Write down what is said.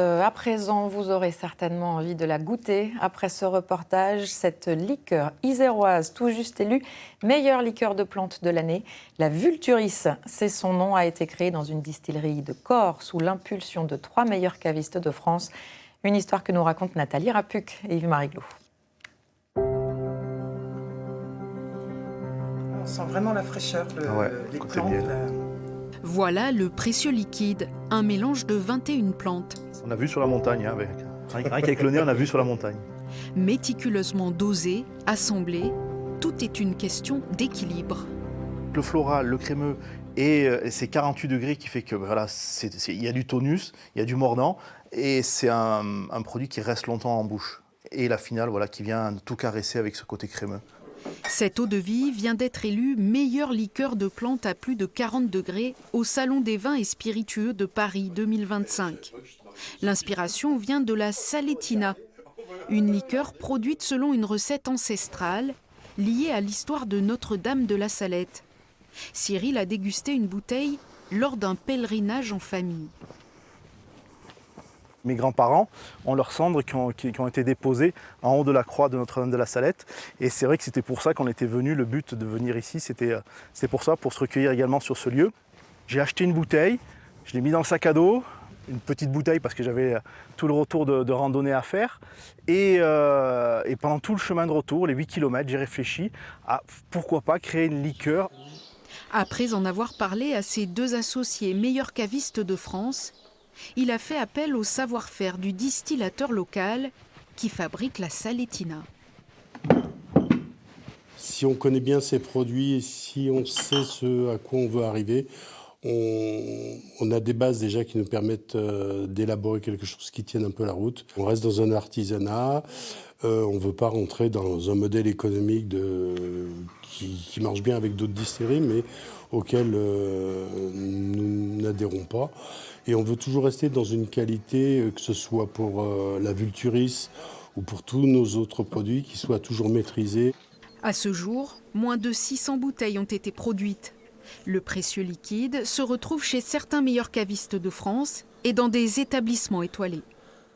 À présent, vous aurez certainement envie de la goûter. Après ce reportage, cette liqueur iséroise, tout juste élue meilleure liqueur de plante de l'année, la Vulturis, c'est son nom, a été créée dans une distillerie de Corps sous l'impulsion de 3 meilleurs cavistes de France. Une histoire que nous raconte Nathalie Rapuc et Yves Mariglou. On sent vraiment la fraîcheur, les plantes. Voilà le précieux liquide, un mélange de 21 plantes. On a vu sur la montagne, hein, rien qu'avec le nez, on a vu sur la montagne. Méticuleusement dosé, assemblé, tout est une question d'équilibre. Le floral, le crémeux et ces 48 degrés qui fait que voilà, il y a du tonus, il y a du mordant et c'est un produit qui reste longtemps en bouche. Et la finale voilà, qui vient tout caresser avec ce côté crémeux. Cette eau-de-vie vient d'être élue meilleure liqueur de plante à plus de 40 degrés au Salon des vins et spiritueux de Paris 2025. L'inspiration vient de la Salettina, une liqueur produite selon une recette ancestrale liée à l'histoire de Notre-Dame de la Salette. Cyril a dégusté une bouteille lors d'un pèlerinage en famille. Mes grands-parents ont leurs cendres qui ont été déposées en haut de la croix de Notre-Dame de la Salette. Et c'est vrai que c'était pour ça qu'on était venu. Le but de venir ici, c'était pour ça, pour se recueillir également sur ce lieu. J'ai acheté une bouteille, je l'ai mis dans le sac à dos, une petite bouteille parce que j'avais tout le retour de randonnée à faire. Et pendant tout le chemin de retour, les 8 km, j'ai réfléchi à pourquoi pas créer une liqueur. Après en avoir parlé à ses 2 associés meilleurs cavistes de France, il a fait appel au savoir-faire du distillateur local qui fabrique la Salettina. Si on connaît bien ces produits et si on sait ce à quoi on veut arriver, on a des bases déjà qui nous permettent d'élaborer quelque chose qui tienne un peu la route. On reste dans un artisanat, on ne veut pas rentrer dans un modèle économique qui marche bien avec d'autres distilleries, mais auquel nous n'adhérons pas. Et on veut toujours rester dans une qualité, que ce soit pour la Vulturis ou pour tous nos autres produits, qui soient toujours maîtrisés. À ce jour, moins de 600 bouteilles ont été produites. Le précieux liquide se retrouve chez certains meilleurs cavistes de France et dans des établissements étoilés.